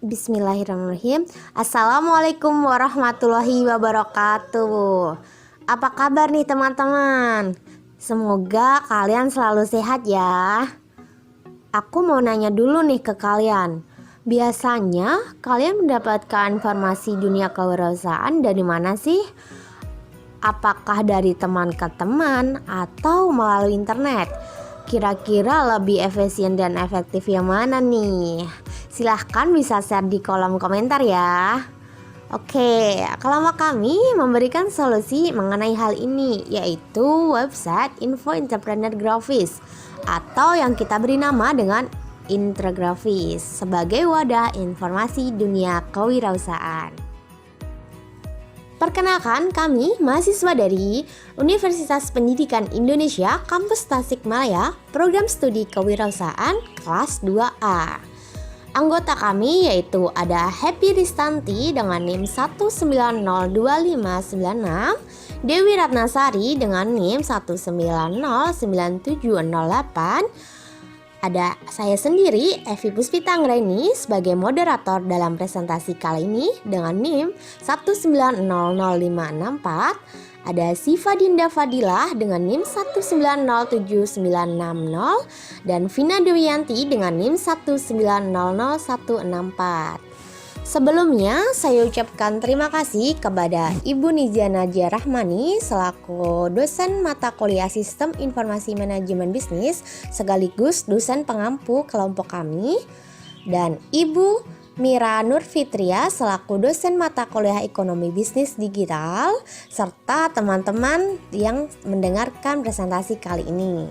Bismillahirrahmanirrahim. Assalamualaikum warahmatullahi wabarakatuh. Apa kabar nih teman-teman? Semoga kalian selalu sehat ya. Aku mau nanya dulu nih ke kalian. Biasanya kalian mendapatkan informasi dunia kewirausahaan dari mana sih? Apakah dari teman ke teman atau melalui internet? Kira-kira lebih efisien dan efektif yang mana nih? Silahkan bisa share di kolom komentar ya. Oke, kelompok kami memberikan solusi mengenai hal ini, yaitu website Info Entrepreneur Grafis atau yang kita beri nama dengan Intrografis sebagai wadah informasi dunia kewirausahaan. Perkenalkan, kami mahasiswa dari Universitas Pendidikan Indonesia Kampus Tasikmalaya, Program Studi Kewirausahaan kelas 2A. Anggota kami yaitu ada Happy Ristanti dengan NIM 1902596, Dewi Ratnasari dengan NIM 1909708, ada saya sendiri, Evi Puspita Anggraini, sebagai moderator dalam presentasi kali ini dengan NIM 1900564. Ada Siva Dinda Fadilah dengan NIM 1907960 dan Vina Dewiyanti dengan NIM 1900164. Sebelumnya, saya ucapkan terima kasih kepada Ibu Nizia Nadia Rahmani selaku dosen mata kuliah Sistem Informasi Manajemen Bisnis sekaligus dosen pengampu kelompok kami, dan Ibu Mira Nur Fitria selaku dosen mata kuliah Ekonomi Bisnis Digital, serta teman-teman yang mendengarkan presentasi kali ini.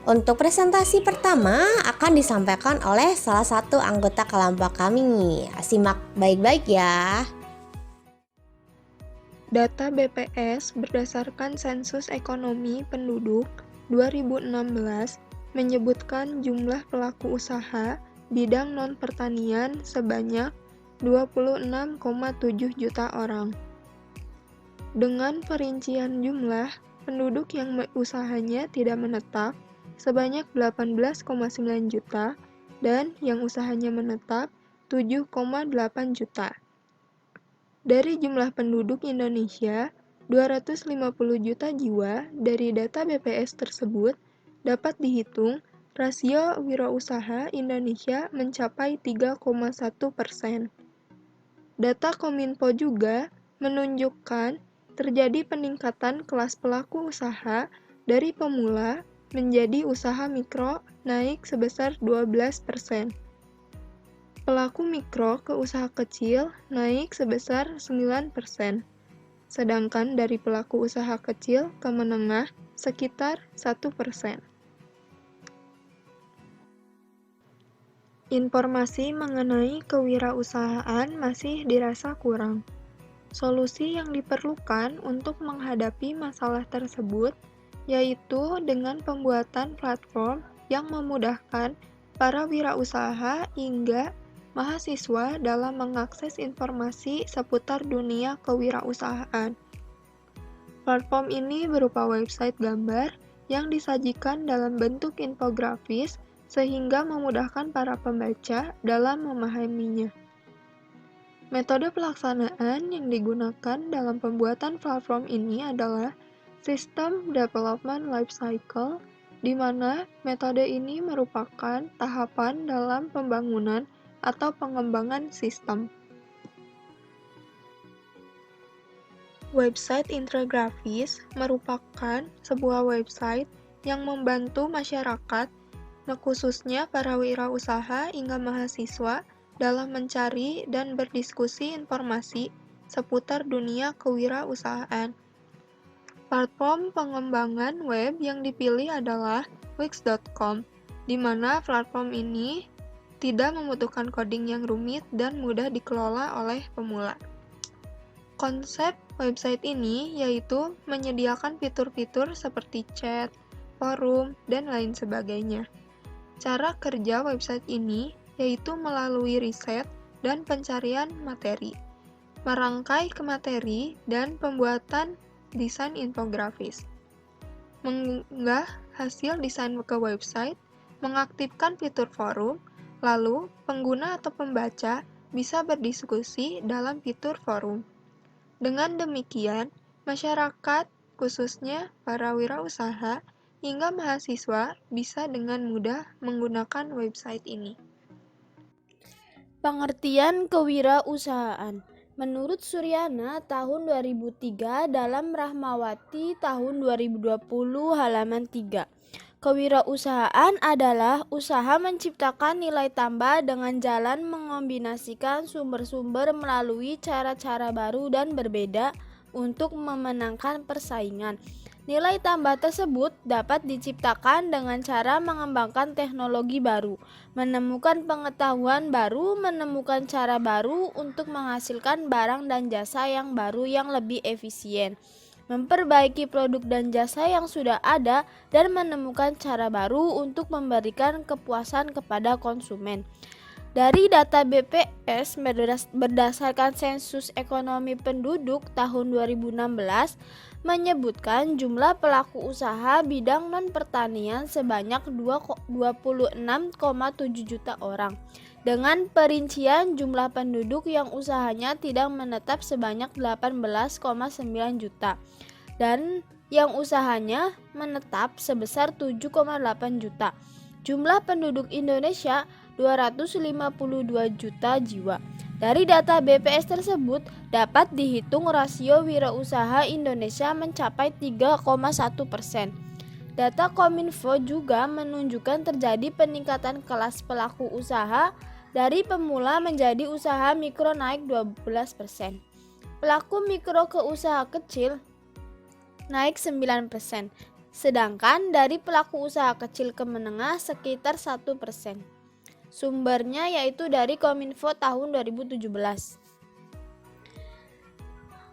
Untuk presentasi pertama akan disampaikan oleh salah satu anggota kelompok kami. Simak baik-baik ya. Data BPS berdasarkan Sensus Ekonomi Penduduk 2016 menyebutkan jumlah pelaku usaha bidang non-pertanian sebanyak 26,7 juta orang. Dengan perincian jumlah penduduk yang usahanya tidak menetap sebanyak 18,9 juta dan yang usahanya menetap 7,8 juta. Dari jumlah penduduk Indonesia, 250 juta jiwa dari data BPS tersebut dapat dihitung rasio wirausaha Indonesia mencapai 3,1%. Data Kominfo juga menunjukkan terjadi peningkatan kelas pelaku usaha dari pemula menjadi usaha mikro naik sebesar 12%. Pelaku mikro ke usaha kecil naik sebesar 9%, sedangkan dari pelaku usaha kecil ke menengah sekitar 1%. Informasi mengenai kewirausahaan masih dirasa kurang. Solusi yang diperlukan untuk menghadapi masalah tersebut yaitu dengan pembuatan platform yang memudahkan para wirausaha hingga mahasiswa dalam mengakses informasi seputar dunia kewirausahaan. Platform ini berupa website gambar yang disajikan dalam bentuk infografis sehingga memudahkan para pembaca dalam memahaminya. Metode pelaksanaan yang digunakan dalam pembuatan platform ini adalah System Development Lifecycle, di mana metode ini merupakan tahapan dalam pembangunan atau pengembangan sistem. Website Intrografis merupakan sebuah website yang membantu masyarakat, khususnya para wirausaha hingga mahasiswa, dalam mencari dan berdiskusi informasi seputar dunia kewirausahaan. Platform pengembangan web yang dipilih adalah Wix.com, di mana platform ini tidak membutuhkan coding yang rumit dan mudah dikelola oleh pemula. Konsep website ini yaitu menyediakan fitur-fitur seperti chat, forum, dan lain sebagainya. Cara kerja website ini yaitu melalui riset dan pencarian materi, merangkai ke materi, dan pembuatan desain infografis. Mengunggah hasil desain ke website, mengaktifkan fitur forum, Lalu, pengguna atau pembaca bisa berdiskusi dalam fitur forum. Dengan demikian, masyarakat, khususnya para wirausaha, hingga mahasiswa bisa dengan mudah menggunakan website ini. Pengertian kewirausahaan. Menurut Suryana tahun 2003 dalam Rahmawati tahun 2020 halaman 3. Kewirausahaan adalah usaha menciptakan nilai tambah dengan jalan mengombinasikan sumber-sumber melalui cara-cara baru dan berbeda untuk memenangkan persaingan. Nilai tambah tersebut dapat diciptakan dengan cara mengembangkan teknologi baru, menemukan pengetahuan baru, menemukan cara baru untuk menghasilkan barang dan jasa yang baru yang lebih efisien, memperbaiki produk dan jasa yang sudah ada, dan menemukan cara baru untuk memberikan kepuasan kepada konsumen. Dari data BPS berdasarkan sensus ekonomi penduduk tahun 2016 menyebutkan jumlah pelaku usaha bidang non-pertanian sebanyak 26,7 juta orang. Dengan perincian jumlah penduduk yang usahanya tidak menetap sebanyak 18,9 juta dan yang usahanya menetap sebesar 7,8 juta. Jumlah penduduk Indonesia 252 juta jiwa. Dari data BPS tersebut dapat dihitung rasio wirausaha Indonesia mencapai 3,1%. Data Kominfo juga menunjukkan terjadi peningkatan kelas pelaku usaha dari pemula menjadi usaha mikro naik 12%. Pelaku mikro ke usaha kecil naik 9%. Sedangkan dari pelaku usaha kecil ke menengah sekitar 1%. Sumbernya yaitu dari Kominfo tahun 2017.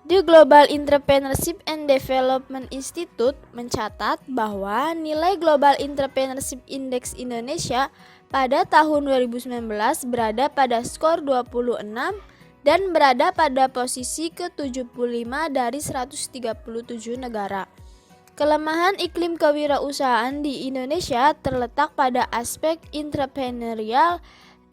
The Global Entrepreneurship and Development Institute mencatat bahwa nilai Global Entrepreneurship Index Indonesia pada tahun 2019 berada pada skor 26 dan berada pada posisi ke-75 dari 137 negara. Kelemahan iklim kewirausahaan di Indonesia terletak pada aspek entrepreneurial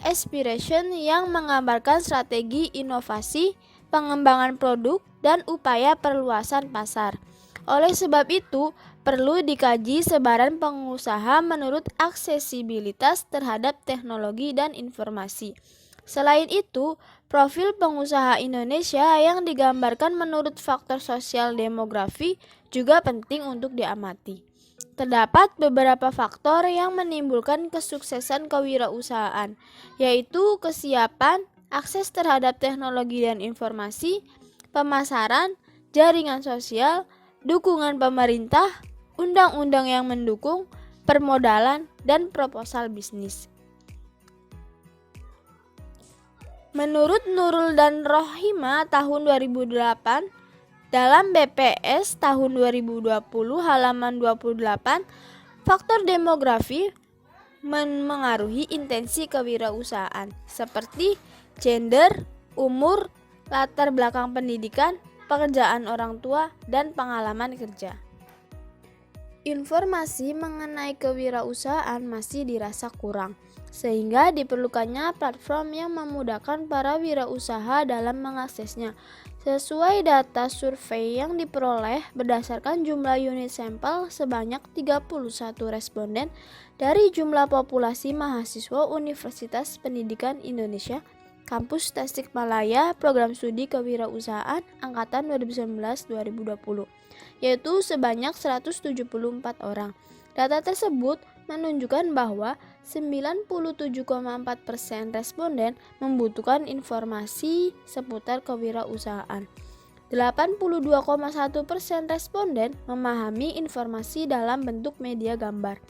aspiration yang menggambarkan strategi inovasi, pengembangan produk, dan upaya perluasan pasar. Oleh sebab itu, perlu dikaji sebaran pengusaha menurut aksesibilitas terhadap teknologi dan informasi. Selain itu, profil pengusaha Indonesia yang digambarkan menurut faktor sosial demografi juga penting untuk diamati. Terdapat beberapa faktor yang menimbulkan kesuksesan kewirausahaan, yaitu kesiapan, akses terhadap teknologi dan informasi, pemasaran, jaringan sosial, dukungan pemerintah, undang-undang yang mendukung, permodalan, dan proposal bisnis. Menurut Nurul dan Rohima tahun 2008, dalam BPS tahun 2020 halaman 28, faktor demografi memengaruhi intensi kewirausahaan seperti gender, umur, latar belakang pendidikan, pekerjaan orang tua, dan pengalaman kerja. Informasi mengenai kewirausahaan masih dirasa kurang, sehingga diperlukannya platform yang memudahkan para wirausaha dalam mengaksesnya. Sesuai data survei yang diperoleh berdasarkan jumlah unit sampel sebanyak 31 responden dari jumlah populasi mahasiswa Universitas Pendidikan Indonesia, Kampus Tasikmalaya, Program Studi Kewirausahaan Angkatan 2019-2020, yaitu sebanyak 174 orang. Data tersebut menunjukkan bahwa 97,4% responden membutuhkan informasi seputar kewirausahaan. 82,1% responden memahami informasi dalam bentuk media gambar.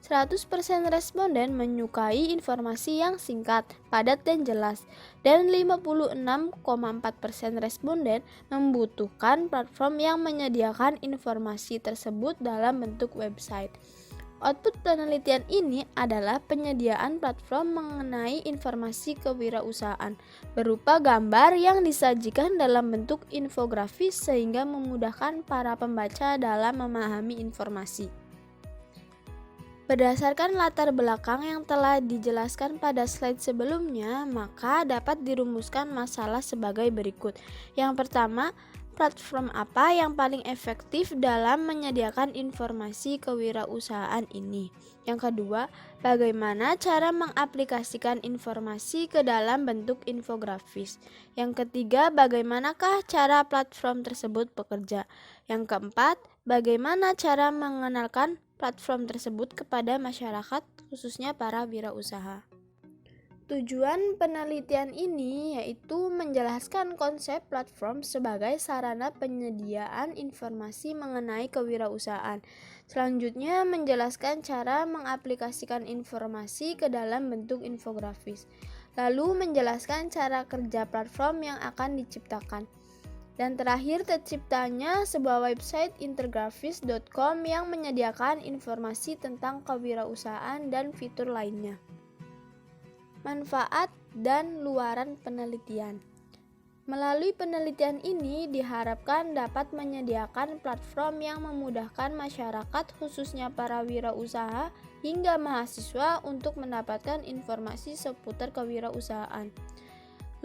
100% responden menyukai informasi yang singkat, padat, dan jelas, dan 56,4% responden membutuhkan platform yang menyediakan informasi tersebut dalam bentuk website. Output penelitian ini adalah penyediaan platform mengenai informasi kewirausahaan berupa gambar yang disajikan dalam bentuk infografis sehingga memudahkan para pembaca dalam memahami informasi. Berdasarkan latar belakang yang telah dijelaskan pada slide sebelumnya, maka dapat dirumuskan masalah sebagai berikut. Yang pertama, platform apa yang paling efektif dalam menyediakan informasi kewirausahaan ini? Yang kedua, bagaimana cara mengaplikasikan informasi ke dalam bentuk infografis? Yang ketiga, bagaimanakah cara platform tersebut bekerja? Yang keempat, bagaimana cara mengenalkan platform tersebut kepada masyarakat, khususnya para wirausaha. Tujuan penelitian ini yaitu menjelaskan konsep platform sebagai sarana penyediaan informasi mengenai kewirausahaan. Selanjutnya, menjelaskan cara mengaplikasikan informasi ke dalam bentuk infografis. Lalu, menjelaskan cara kerja platform yang akan diciptakan. Dan terakhir, terciptanya sebuah website intergrafis.com yang menyediakan informasi tentang kewirausahaan dan fitur lainnya. Manfaat dan luaran penelitian. Melalui penelitian ini diharapkan dapat menyediakan platform yang memudahkan masyarakat, khususnya para wirausaha hingga mahasiswa untuk mendapatkan informasi seputar kewirausahaan.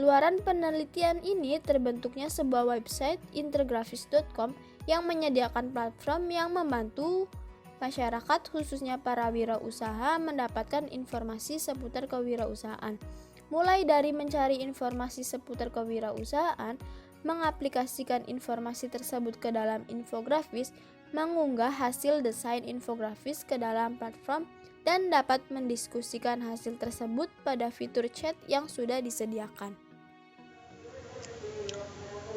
Luaran penelitian ini terbentuknya sebuah website intergrafis.com yang menyediakan platform yang membantu masyarakat, khususnya para wirausaha, mendapatkan informasi seputar kewirausahaan. Mulai dari mencari informasi seputar kewirausahaan, mengaplikasikan informasi tersebut ke dalam infografis, mengunggah hasil desain infografis ke dalam platform, dan dapat mendiskusikan hasil tersebut pada fitur chat yang sudah disediakan.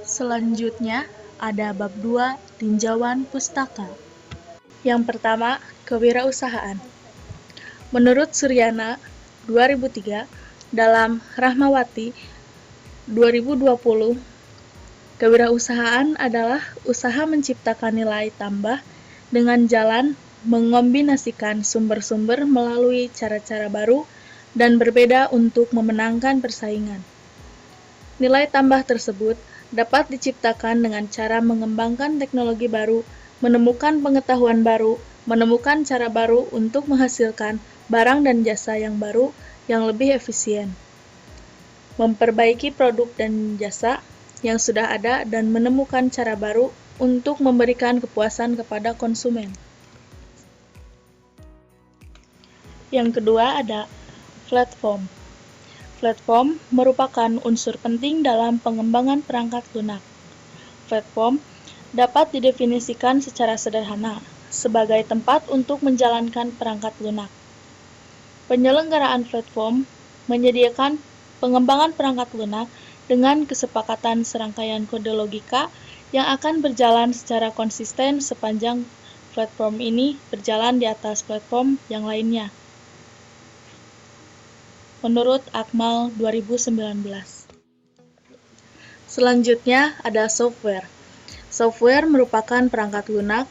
Selanjutnya, ada bab 2, tinjauan pustaka. Yang pertama, kewirausahaan. Menurut Suryana 2003, dalam Rahmawati 2020, kewirausahaan adalah usaha menciptakan nilai tambah dengan jalan mengombinasikan sumber-sumber melalui cara-cara baru dan berbeda untuk memenangkan persaingan. Nilai tambah tersebut dapat diciptakan dengan cara mengembangkan teknologi baru, menemukan pengetahuan baru, menemukan cara baru untuk menghasilkan barang dan jasa yang baru yang lebih efisien, memperbaiki produk dan jasa yang sudah ada, dan menemukan cara baru untuk memberikan kepuasan kepada konsumen. Yang kedua ada platform. Platform merupakan unsur penting dalam pengembangan perangkat lunak. Platform dapat didefinisikan secara sederhana sebagai tempat untuk menjalankan perangkat lunak. Penyelenggaraan platform menyediakan pengembangan perangkat lunak dengan kesepakatan serangkaian kode logika yang akan berjalan secara konsisten sepanjang platform ini berjalan di atas platform yang lainnya. Menurut Akmal 2019. Selanjutnya ada software. Software merupakan perangkat lunak.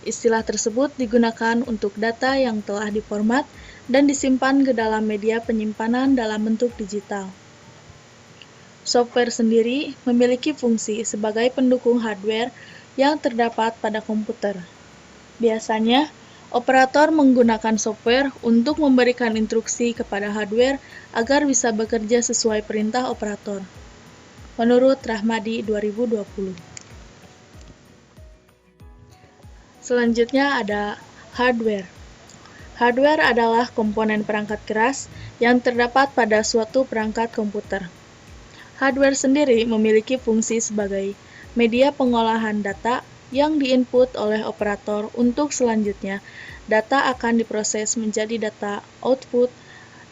Istilah tersebut digunakan untuk data yang telah diformat dan disimpan ke dalam media penyimpanan dalam bentuk digital. Software sendiri memiliki fungsi sebagai pendukung hardware yang terdapat pada komputer. Biasanya, operator menggunakan software untuk memberikan instruksi kepada hardware agar bisa bekerja sesuai perintah operator. Menurut Rahmadi 2020. Selanjutnya ada hardware. Hardware adalah komponen perangkat keras yang terdapat pada suatu perangkat komputer. Hardware sendiri memiliki fungsi sebagai media pengolahan data yang diinput oleh operator untuk selanjutnya data akan diproses menjadi data output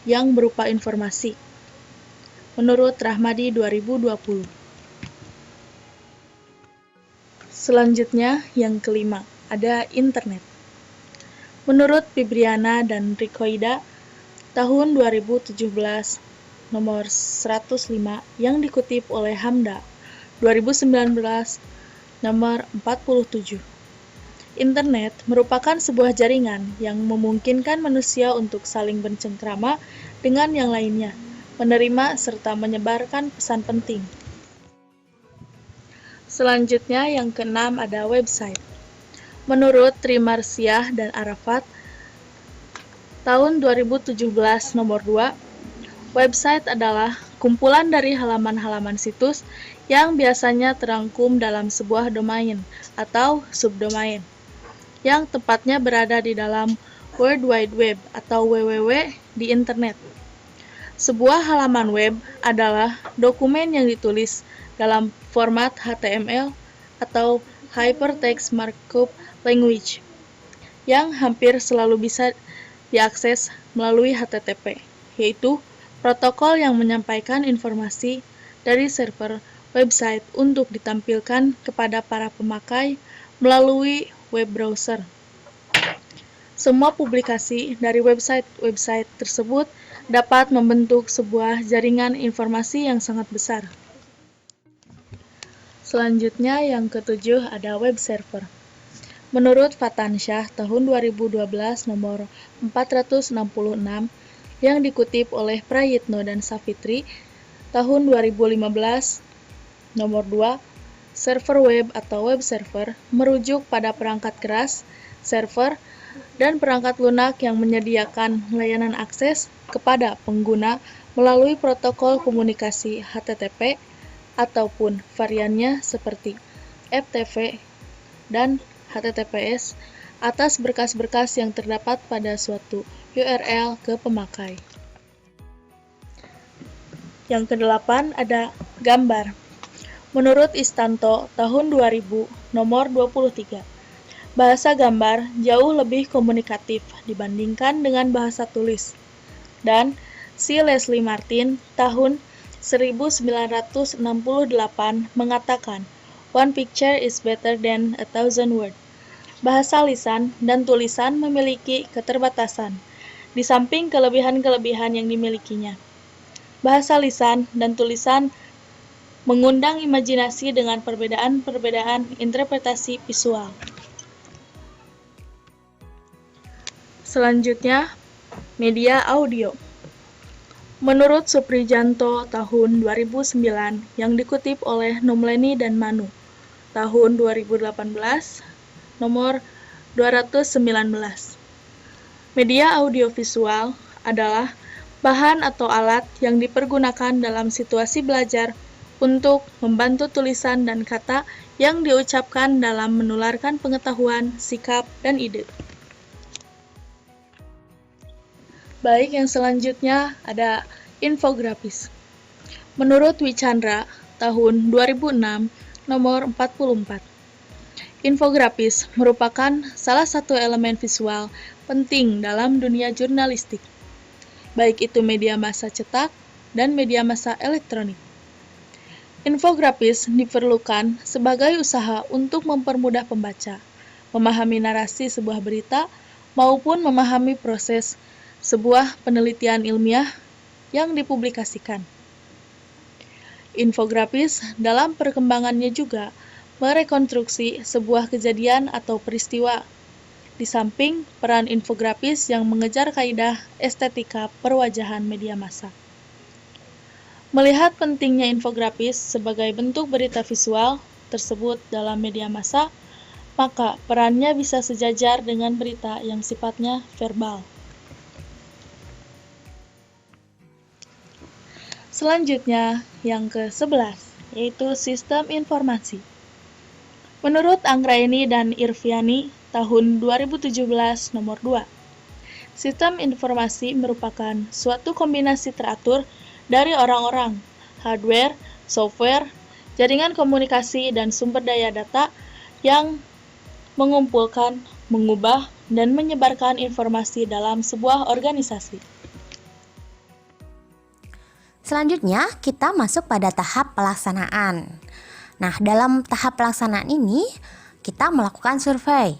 yang berupa informasi. Menurut Rahmadi 2020. Selanjutnya yang kelima, ada internet. Menurut Bibriana dan Rikoida tahun 2017 nomor 105 yang dikutip oleh Hamda 2019 nomor 47. Internet merupakan sebuah jaringan yang memungkinkan manusia untuk saling bercengkrama dengan yang lainnya, menerima serta menyebarkan pesan penting. Selanjutnya yang keenam ada website. Menurut Trimarsiah dan Arafat tahun 2017 nomor 2, website adalah kumpulan dari halaman-halaman situs yang biasanya terangkum dalam sebuah domain atau subdomain, yang tepatnya berada di dalam World Wide Web atau WWW di internet. Sebuah halaman web adalah dokumen yang ditulis dalam format HTML atau Hypertext Markup Language, yang hampir selalu bisa diakses melalui HTTP, yaitu protokol yang menyampaikan informasi dari server website untuk ditampilkan kepada para pemakai melalui web browser. Semua publikasi dari website-website tersebut dapat membentuk sebuah jaringan informasi yang sangat besar. Selanjutnya yang ketujuh ada web server. Menurut Fatansyah tahun 2012 nomor 466 yang dikutip oleh Prayitno dan Savitri tahun 2015 nomor 2, server web atau web server merujuk pada perangkat keras, server, dan perangkat lunak yang menyediakan layanan akses kepada pengguna melalui protokol komunikasi HTTP ataupun variannya seperti FTP dan HTTPS atas berkas-berkas yang terdapat pada suatu URL ke pemakai. Yang kedelapan ada gambar. Menurut Istanto tahun 2000 nomor 23, bahasa gambar jauh lebih komunikatif dibandingkan dengan bahasa tulis. Dan si Leslie Martin tahun 1968 mengatakan, "One picture is better than 1,000 words." Bahasa lisan dan tulisan memiliki keterbatasan, di samping kelebihan-kelebihan yang dimilikinya. Bahasa lisan dan tulisan mengundang imajinasi dengan perbedaan-perbedaan interpretasi visual. Selanjutnya, media audio. Menurut Suprijanto tahun 2009 yang dikutip oleh Nomleni dan Manu tahun 2018 nomor 219. Media audiovisual adalah bahan atau alat yang dipergunakan dalam situasi belajar untuk membantu tulisan dan kata yang diucapkan dalam menularkan pengetahuan, sikap, dan ide. Baik, yang selanjutnya ada infografis. Menurut Wichandra tahun 2006 nomor 44. Infografis merupakan salah satu elemen visual penting dalam dunia jurnalistik, baik itu media massa cetak dan media massa elektronik. Infografis diperlukan sebagai usaha untuk mempermudah pembaca, memahami narasi sebuah berita, maupun memahami proses sebuah penelitian ilmiah yang dipublikasikan. Infografis dalam perkembangannya juga merekonstruksi sebuah kejadian atau peristiwa, di samping peran infografis yang mengejar kaidah estetika perwajahan media massa. Melihat pentingnya infografis sebagai bentuk berita visual tersebut dalam media massa, maka perannya bisa sejajar dengan berita yang sifatnya verbal. Selanjutnya, yang ke-11, yaitu sistem informasi. Menurut Anggraeni dan Irviani, tahun 2017 nomor 2, sistem informasi merupakan suatu kombinasi teratur dari orang-orang, hardware, software, jaringan komunikasi, dan sumber daya data yang mengumpulkan, mengubah, dan menyebarkan informasi dalam sebuah organisasi. Selanjutnya, kita masuk pada tahap pelaksanaan. Nah, dalam tahap pelaksanaan ini, kita melakukan survei.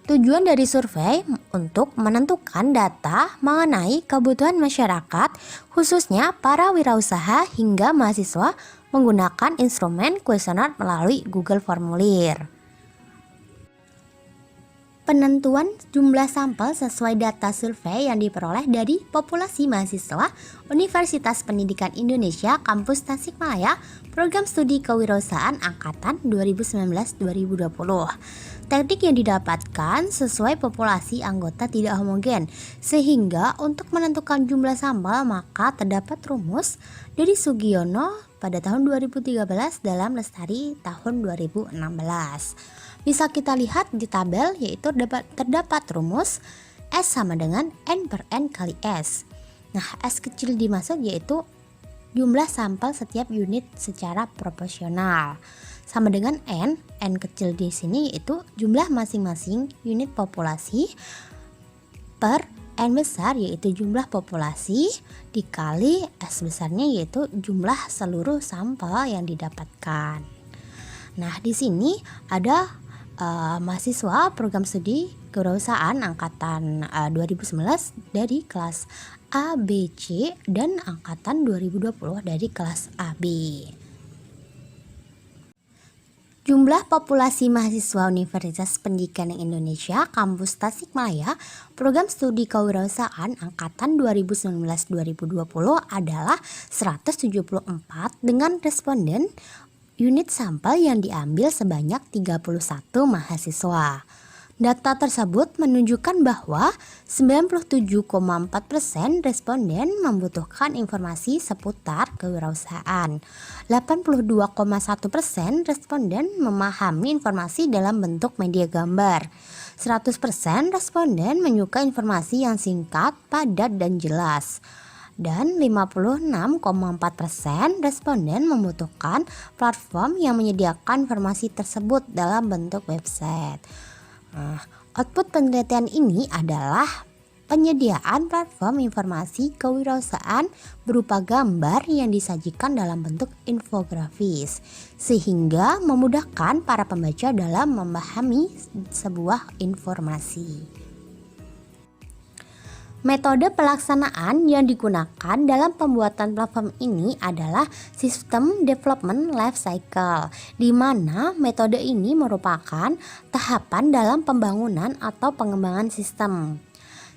Tujuan dari survei untuk menentukan data mengenai kebutuhan masyarakat, khususnya para wirausaha hingga mahasiswa menggunakan instrumen kuesioner melalui Google Formulir. Penentuan jumlah sampel sesuai data survei yang diperoleh dari populasi mahasiswa Universitas Pendidikan Indonesia Kampus Tasikmalaya, Program Studi Kewirausahaan Angkatan 2019-2020. Teknik yang didapatkan sesuai populasi anggota tidak homogen, sehingga untuk menentukan jumlah sampel maka terdapat rumus dari Sugiono pada tahun 2013 dalam Lestari tahun 2016. Bisa kita lihat di tabel, yaitu terdapat rumus S sama dengan N per N kali S. Nah, S kecil dimaksud yaitu jumlah sampel setiap unit secara proporsional. Sama dengan N kecil di sini yaitu jumlah masing-masing unit populasi per N besar yaitu jumlah populasi dikali S besarnya yaitu jumlah seluruh sampel yang didapatkan. Nah, di sini ada mahasiswa program studi kewirausahaan angkatan 2019 dari kelas A, B, C dan angkatan 2020 dari kelas AB. Jumlah populasi mahasiswa Universitas Pendidikan Indonesia Kampus Tasikmalaya Program Studi Kewirausahaan angkatan 2019-2020 adalah 174 dengan responden unit sampel yang diambil sebanyak 31 mahasiswa. Data tersebut menunjukkan bahwa 97,4% responden membutuhkan informasi seputar kewirausahaan. 82,1% responden memahami informasi dalam bentuk media gambar. 100% responden menyukai informasi yang singkat, padat, dan jelas. Dan 56,4% responden membutuhkan platform yang menyediakan informasi tersebut dalam bentuk website. Output penelitian ini adalah penyediaan platform informasi kewirausahaan berupa gambar yang disajikan dalam bentuk infografis, sehingga memudahkan para pembaca dalam memahami sebuah informasi. Metode pelaksanaan yang digunakan dalam pembuatan platform ini adalah System Development Life Cycle, di mana metode ini merupakan tahapan dalam pembangunan atau pengembangan sistem.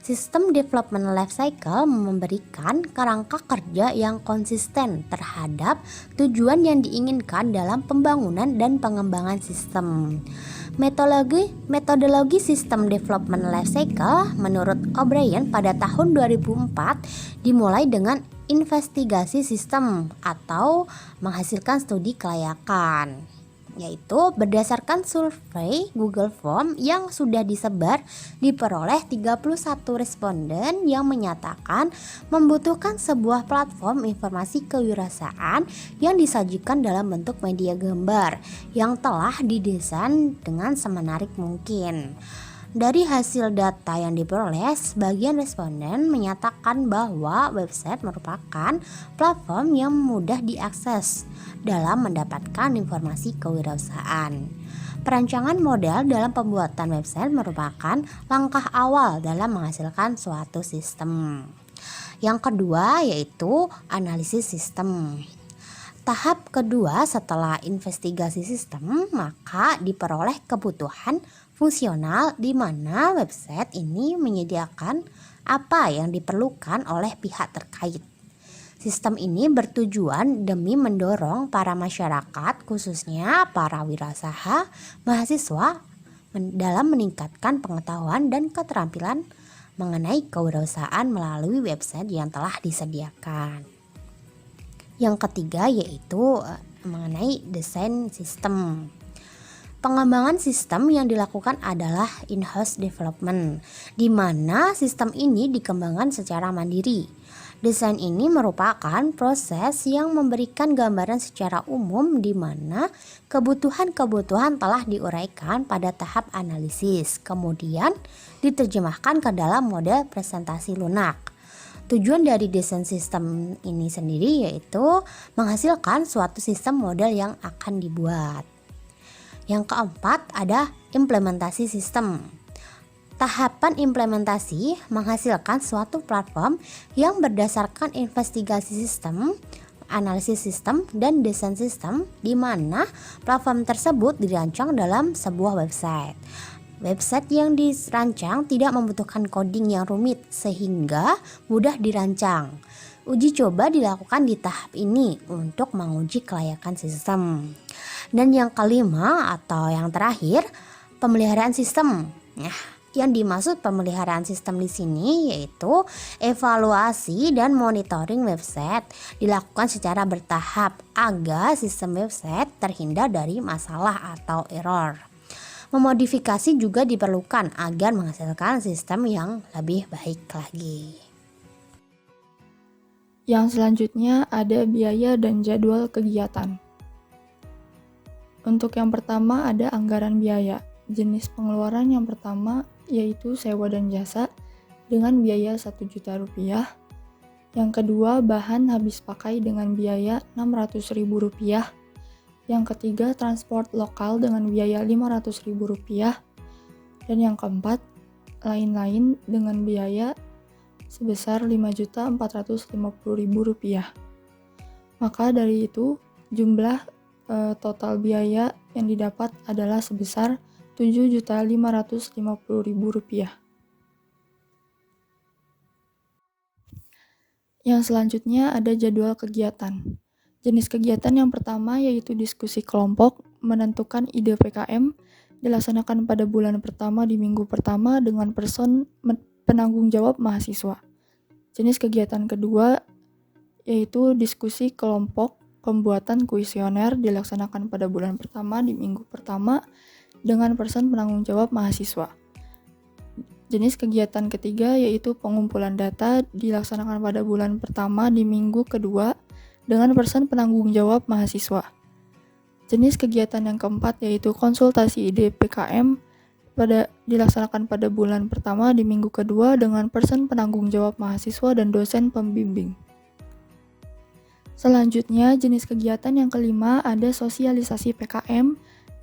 System Development Life Cycle memberikan kerangka kerja yang konsisten terhadap tujuan yang diinginkan dalam pembangunan dan pengembangan sistem. Metodologi System Development Life Cycle menurut O'Brien pada tahun 2004 dimulai dengan investigasi sistem atau menghasilkan studi kelayakan, yaitu berdasarkan survei Google Form yang sudah disebar diperoleh 31 responden yang menyatakan membutuhkan sebuah platform informasi kewirausahaan yang disajikan dalam bentuk media gambar yang telah didesain dengan semenarik mungkin. Dari hasil data yang diperoleh, sebagian responden menyatakan bahwa website merupakan platform yang mudah diakses dalam mendapatkan informasi kewirausahaan. Perancangan model dalam pembuatan website merupakan langkah awal dalam menghasilkan suatu sistem. Yang kedua yaitu analisis sistem. Tahap kedua setelah investigasi sistem, maka diperoleh kebutuhan fungsional di mana website ini menyediakan apa yang diperlukan oleh pihak terkait. Sistem ini bertujuan demi mendorong para masyarakat, khususnya para wirausaha, mahasiswa dalam meningkatkan pengetahuan dan keterampilan mengenai kewirausahaan melalui website yang telah disediakan. Yang ketiga yaitu mengenai desain sistem. Pengembangan sistem yang dilakukan adalah in-house development, di mana sistem ini dikembangkan secara mandiri. Desain ini merupakan proses yang memberikan gambaran secara umum di mana kebutuhan-kebutuhan telah diuraikan pada tahap analisis, kemudian diterjemahkan ke dalam model presentasi lunak. Tujuan dari desain sistem ini sendiri yaitu menghasilkan suatu sistem model yang akan dibuat. Yang keempat ada implementasi sistem. Tahapan implementasi menghasilkan suatu platform yang berdasarkan investigasi sistem, analisis sistem, dan desain sistem di mana platform tersebut dirancang dalam sebuah website. Website yang dirancang tidak membutuhkan coding yang rumit sehingga mudah dirancang. Uji coba dilakukan di tahap ini untuk menguji kelayakan sistem. Dan yang kelima atau yang terakhir, pemeliharaan sistem. Nah, yang dimaksud pemeliharaan sistem di sini yaitu evaluasi dan monitoring website dilakukan secara bertahap agar sistem website terhindar dari masalah atau error. Memodifikasi juga diperlukan agar menghasilkan sistem yang lebih baik lagi. Yang selanjutnya ada biaya dan jadwal kegiatan. Untuk yang pertama ada anggaran biaya. Jenis pengeluaran yang pertama yaitu sewa dan jasa dengan biaya Rp1.000.000. Yang kedua bahan habis pakai dengan biaya Rp600.000. Yang ketiga transport lokal dengan biaya Rp500.000. Dan yang keempat lain-lain dengan biaya sebesar Rp5.450.000. Maka dari itu jumlah total biaya yang didapat adalah sebesar Rp7.550.000. Yang selanjutnya ada jadwal kegiatan. Jenis kegiatan yang pertama yaitu diskusi kelompok, menentukan ide PKM, dilaksanakan pada bulan pertama di minggu pertama dengan person penanggung jawab mahasiswa. Jenis kegiatan kedua yaitu diskusi kelompok, pembuatan kuesioner, dilaksanakan pada bulan pertama di minggu pertama dengan person penanggung jawab mahasiswa. Jenis kegiatan ketiga yaitu pengumpulan data, dilaksanakan pada bulan pertama di minggu kedua dengan person penanggung jawab mahasiswa. Jenis kegiatan yang keempat yaitu konsultasi ide PKM, dilaksanakan pada bulan pertama di minggu kedua dengan person penanggung jawab mahasiswa dan dosen pembimbing. Selanjutnya, jenis kegiatan yang kelima ada sosialisasi PKM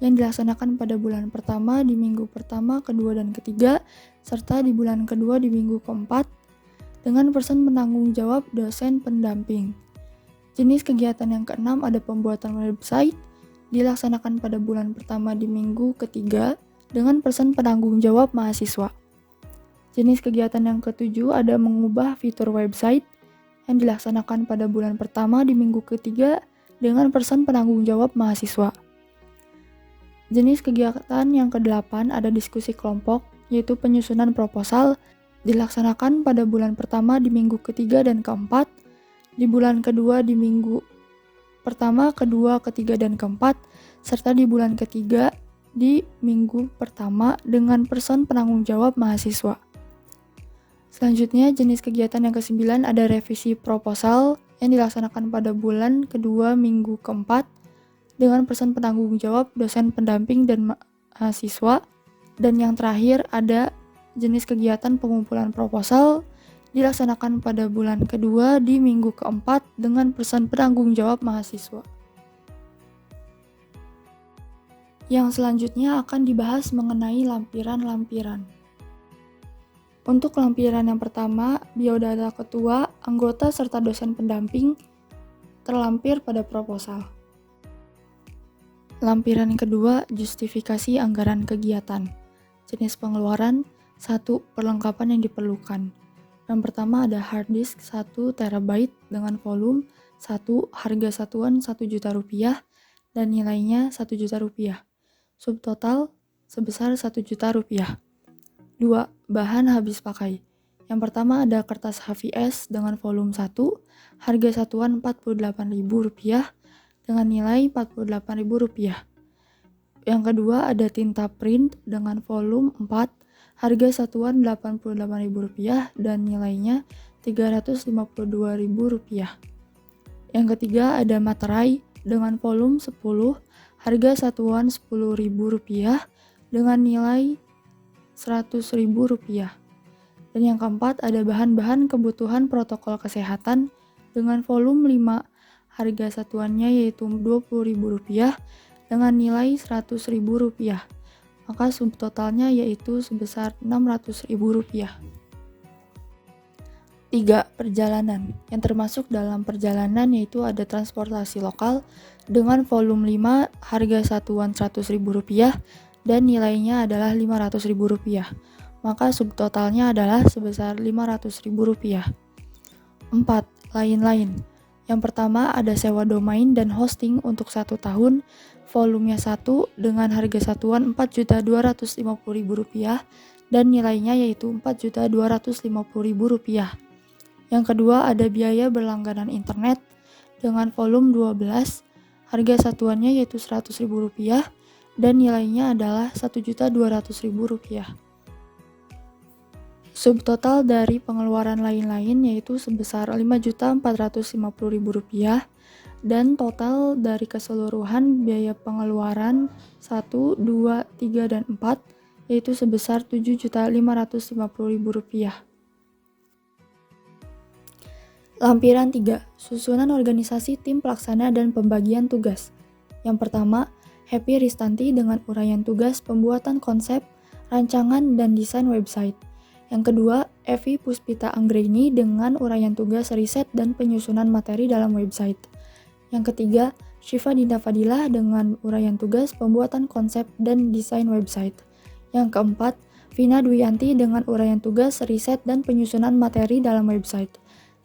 yang dilaksanakan pada bulan pertama di minggu pertama, kedua, dan ketiga, serta di bulan kedua di minggu keempat dengan person penanggung jawab dosen pendamping. Jenis kegiatan yang keenam ada pembuatan website, dilaksanakan pada bulan pertama di minggu ketiga dengan person penanggung jawab mahasiswa. Jenis kegiatan yang ketujuh ada mengubah fitur website yang dilaksanakan pada bulan pertama di minggu ketiga dengan person penanggung jawab mahasiswa. Jenis kegiatan yang kedelapan ada diskusi kelompok, yaitu penyusunan proposal, dilaksanakan pada bulan pertama di minggu ketiga dan keempat, di bulan kedua di minggu pertama, kedua, ketiga, dan keempat, serta di bulan ketiga di minggu pertama dengan person penanggung jawab mahasiswa. Selanjutnya, jenis kegiatan yang kesembilan ada revisi proposal yang dilaksanakan pada bulan kedua minggu keempat dengan person penanggung jawab dosen pendamping dan mahasiswa. Dan yang terakhir ada jenis kegiatan pengumpulan proposal dilaksanakan pada bulan kedua di minggu keempat dengan person penanggung jawab mahasiswa. Yang selanjutnya akan dibahas mengenai lampiran-lampiran. Untuk lampiran yang pertama, biodata ketua, anggota, serta dosen pendamping terlampir pada proposal. Lampiran yang kedua, justifikasi anggaran kegiatan. Jenis pengeluaran, 1. Perlengkapan yang diperlukan. Yang pertama ada hard disk 1 TB dengan volume 1, harga satuan Rp1.000.000 dan nilainya Rp1.000.000. Subtotal sebesar Rp1.000.000. 2. Bahan habis pakai. Yang pertama ada kertas HVS dengan volume 1, harga satuan Rp48.000 dengan nilai Rp48.000. Yang kedua ada tinta print dengan volume 4, harga satuan Rp88.000 dan nilainya Rp352.000. Yang ketiga ada materai dengan volume 10, harga satuan Rp10.000 dengan nilai Rp100.000. Dan yang keempat ada bahan-bahan kebutuhan protokol kesehatan dengan volume 5, harga satuannya yaitu Rp20.000 dengan nilai Rp100.000. Maka subtotalnya yaitu sebesar Rp600.000. 3. Perjalanan. Yang termasuk dalam perjalanan yaitu ada transportasi lokal dengan volume 5, harga satuan Rp100.000 dan nilainya adalah Rp500.000. Maka subtotalnya adalah sebesar Rp500.000. 4. Lain-lain. Yang pertama ada sewa domain dan hosting untuk 1 tahun, volumenya 1 dengan harga satuan Rp4.250.000 dan nilainya yaitu Rp4.250.000. Yang kedua ada biaya berlangganan internet dengan volume 12, harga satuannya yaitu Rp100.000 dan nilainya adalah Rp1.200.000. Subtotal dari pengeluaran lain-lain yaitu sebesar Rp5.450.000 dan total dari keseluruhan biaya pengeluaran 1, 2, 3, dan 4 yaitu sebesar Rp7.550.000. Lampiran 3. Susunan organisasi tim pelaksana dan pembagian tugas. Yang pertama, Happy Ristanti dengan uraian tugas pembuatan konsep, rancangan, dan desain website. Yang kedua, Evi Puspita Anggreni dengan uraian tugas riset dan penyusunan materi dalam website. Yang ketiga, Syifa Dinda Fadilah dengan uraian tugas pembuatan konsep dan desain website. Yang keempat, Vina Dwianti dengan uraian tugas riset dan penyusunan materi dalam website.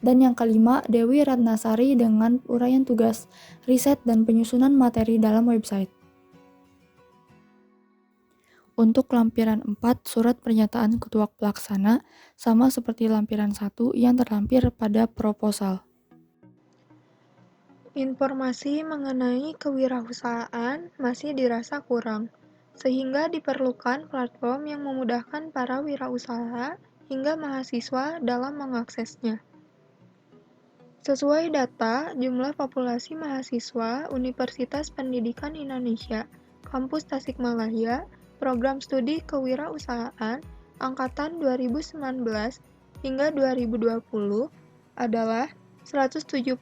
Dan yang kelima, Dewi Ratnasari dengan uraian tugas riset dan penyusunan materi dalam website. Untuk lampiran 4, surat pernyataan ketua pelaksana sama seperti lampiran 1 yang terlampir pada proposal. Informasi mengenai kewirausahaan masih dirasa kurang, sehingga diperlukan platform yang memudahkan para wirausaha hingga mahasiswa dalam mengaksesnya. Sesuai data jumlah populasi mahasiswa Universitas Pendidikan Indonesia, Kampus Tasikmalaya, Program Studi Kewirausahaan Angkatan 2019 hingga 2020 adalah 174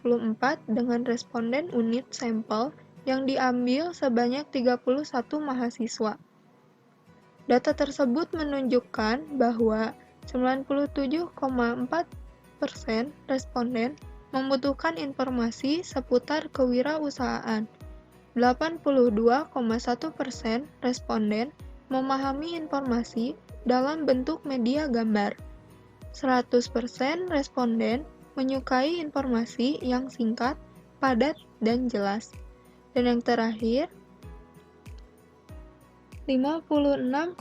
dengan responden unit sampel yang diambil sebanyak 31 mahasiswa. Data tersebut menunjukkan bahwa 97,4% responden membutuhkan informasi seputar kewirausahaan. 82,1% responden memahami informasi dalam bentuk media gambar. 100% responden menyukai informasi yang singkat, padat, dan jelas. Dan yang terakhir, 56,4%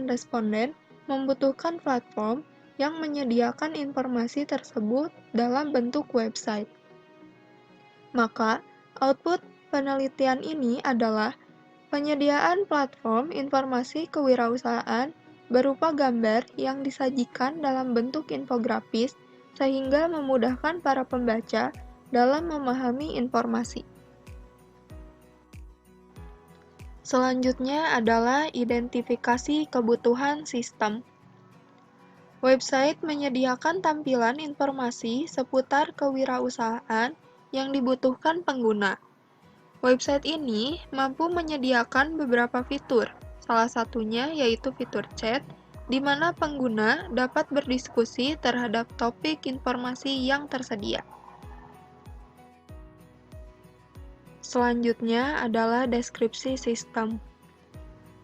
responden membutuhkan platform yang menyediakan informasi tersebut dalam bentuk website. Maka, output penelitian ini adalah penyediaan platform informasi kewirausahaan berupa gambar yang disajikan dalam bentuk infografis sehingga memudahkan para pembaca dalam memahami informasi. Selanjutnya adalah identifikasi kebutuhan sistem. Website menyediakan tampilan informasi seputar kewirausahaan yang dibutuhkan pengguna. Website ini mampu menyediakan beberapa fitur, salah satunya yaitu fitur chat, di mana pengguna dapat berdiskusi terhadap topik informasi yang tersedia. Selanjutnya adalah deskripsi sistem.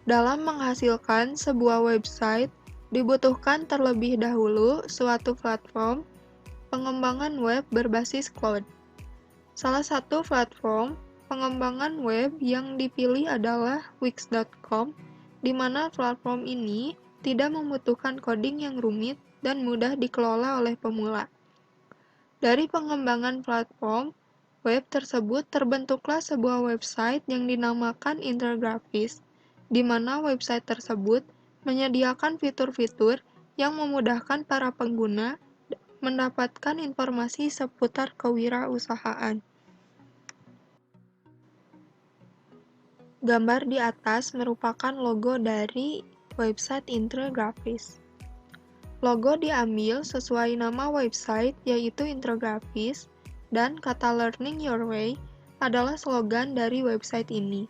Dalam menghasilkan sebuah website, dibutuhkan terlebih dahulu suatu platform pengembangan web berbasis cloud. Salah satu platform pengembangan web yang dipilih adalah Wix.com, di mana platform ini tidak membutuhkan coding yang rumit dan mudah dikelola oleh pemula. Dari pengembangan platform web tersebut terbentuklah sebuah website yang dinamakan Intergrafis, di mana website tersebut menyediakan fitur-fitur yang memudahkan para pengguna mendapatkan informasi seputar kewirausahaan. Gambar di atas merupakan logo dari website Intergrafis. Logo diambil sesuai nama website yaitu Intergrafis, dan kata Learning Your Way adalah slogan dari website ini.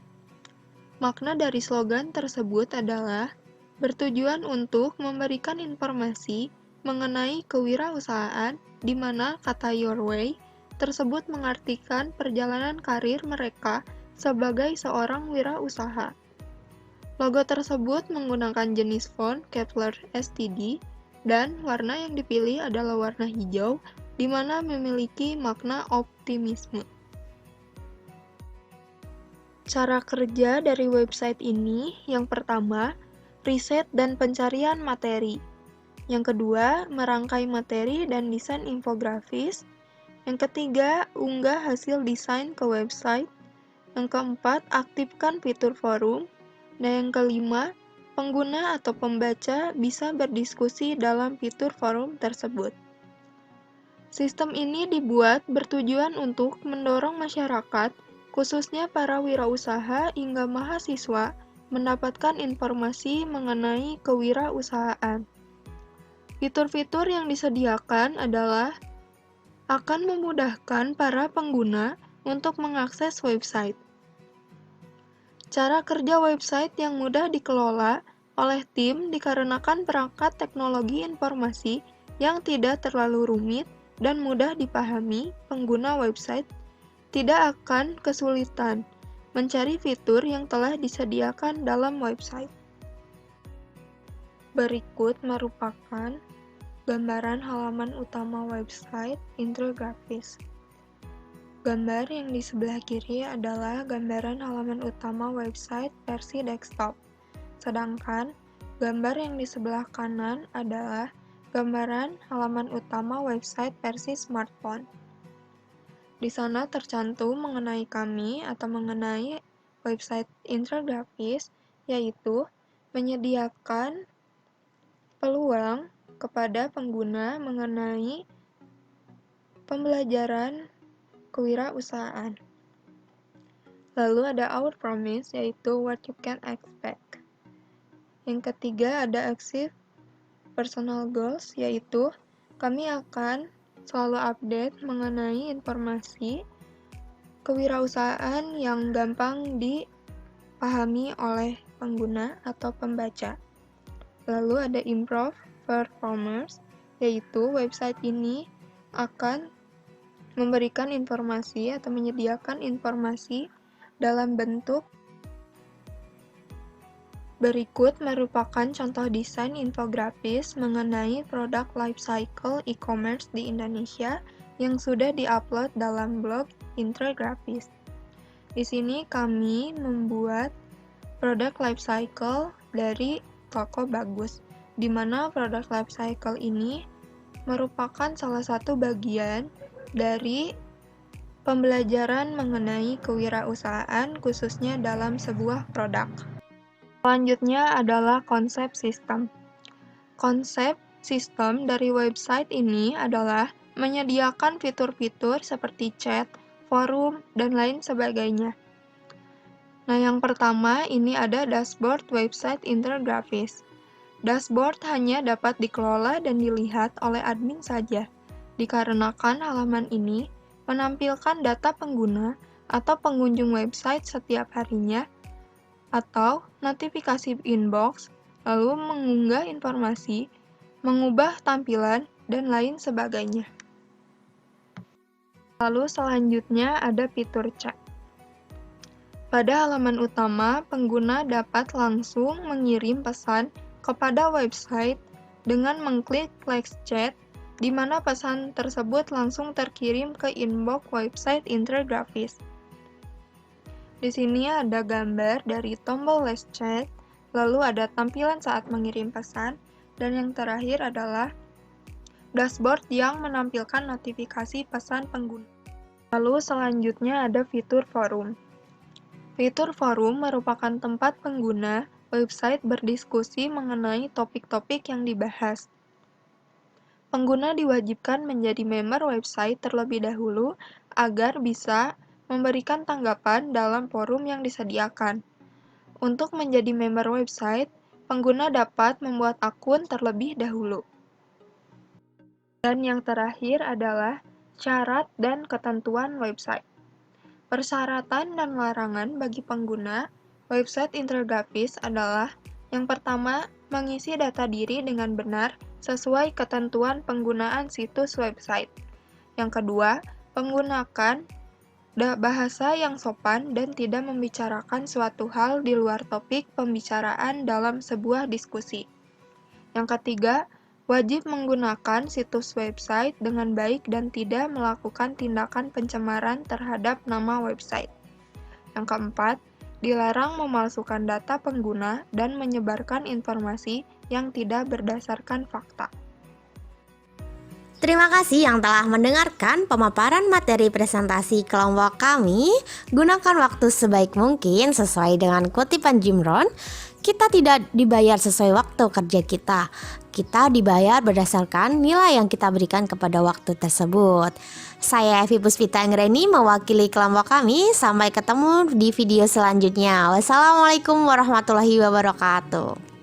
Makna dari slogan tersebut adalah bertujuan untuk memberikan informasi mengenai kewirausahaan, di mana kata Your Way tersebut mengartikan perjalanan karir mereka sebagai seorang wirausaha. Logo tersebut menggunakan jenis font Kepler STD dan warna yang dipilih adalah warna hijau, di mana memiliki makna optimisme. Cara kerja dari website ini, yang pertama, riset dan pencarian materi. Yang kedua, merangkai materi dan desain infografis. Yang ketiga, unggah hasil desain ke website. Yang keempat, aktifkan fitur forum. Dan yang kelima, pengguna atau pembaca bisa berdiskusi dalam fitur forum tersebut. Sistem ini dibuat bertujuan untuk mendorong masyarakat, khususnya para wirausaha hingga mahasiswa, mendapatkan informasi mengenai kewirausahaan. Fitur-fitur yang disediakan adalah akan memudahkan para pengguna untuk mengakses website. Cara kerja website yang mudah dikelola oleh tim dikarenakan perangkat teknologi informasi yang tidak terlalu rumit dan mudah dipahami, pengguna website tidak akan kesulitan mencari fitur yang telah disediakan dalam website. Berikut merupakan gambaran halaman utama website infografis. Gambar yang di sebelah kiri adalah gambaran halaman utama website versi desktop, sedangkan gambar yang di sebelah kanan adalah gambaran halaman utama website versi smartphone. Di sana tercantum mengenai kami atau mengenai website infografis, yaitu menyediakan peluang kepada pengguna mengenai pembelajaran kewirausahaan. Lalu ada our promise, yaitu what you can expect. Yang ketiga ada achieve personal goals, yaitu kami akan selalu update mengenai informasi kewirausahaan yang gampang dipahami oleh pengguna atau pembaca. Lalu ada improve performance, yaitu website ini akan memberikan informasi atau menyediakan informasi dalam bentuk berikut merupakan contoh desain infografis mengenai produk lifecycle e-commerce di Indonesia yang sudah diupload dalam blog infografis. Di sini kami membuat produk lifecycle dari toko bagus, di mana produk lifecycle ini merupakan salah satu bagian dari pembelajaran mengenai kewirausahaan khususnya dalam sebuah produk. Selanjutnya adalah konsep sistem. Konsep sistem dari website ini adalah menyediakan fitur-fitur seperti chat, forum, dan lain sebagainya. Nah, yang pertama ini ada dashboard website infografis. Dashboard hanya dapat dikelola dan dilihat oleh admin saja, dikarenakan halaman ini menampilkan data pengguna atau pengunjung website setiap harinya, atau notifikasi inbox, lalu mengunggah informasi, mengubah tampilan, dan lain sebagainya. Lalu selanjutnya ada fitur chat. Pada halaman utama, pengguna dapat langsung mengirim pesan kepada website dengan mengklik Let's Chat, di mana pesan tersebut langsung terkirim ke inbox website infografis. Di sini ada gambar dari tombol Let's Chat, lalu ada tampilan saat mengirim pesan, dan yang terakhir adalah dashboard yang menampilkan notifikasi pesan pengguna. Lalu selanjutnya ada fitur forum. Fitur forum merupakan tempat pengguna website berdiskusi mengenai topik-topik yang dibahas. Pengguna diwajibkan menjadi member website terlebih dahulu agar bisa memberikan tanggapan dalam forum yang disediakan. Untuk menjadi member website, pengguna dapat membuat akun terlebih dahulu. Dan yang terakhir adalah syarat dan ketentuan website. Persyaratan dan larangan bagi pengguna website infografis adalah yang pertama, mengisi data diri dengan benar sesuai ketentuan penggunaan situs website. Yang kedua, menggunakan bahasa yang sopan dan tidak membicarakan suatu hal di luar topik pembicaraan dalam sebuah diskusi. Yang ketiga, wajib menggunakan situs website dengan baik dan tidak melakukan tindakan pencemaran terhadap nama website. Yang keempat, dilarang memalsukan data pengguna dan menyebarkan informasi yang tidak berdasarkan fakta. Terima kasih yang telah mendengarkan pemaparan materi presentasi kelompok kami. Gunakan waktu sebaik mungkin sesuai dengan kutipan Jim Rohn. Kita tidak dibayar sesuai waktu kerja kita. Kita dibayar berdasarkan nilai yang kita berikan kepada waktu tersebut. Saya Evi Puspita Anggreni mewakili kelompok kami. Sampai ketemu di video selanjutnya. Wassalamualaikum warahmatullahi wabarakatuh.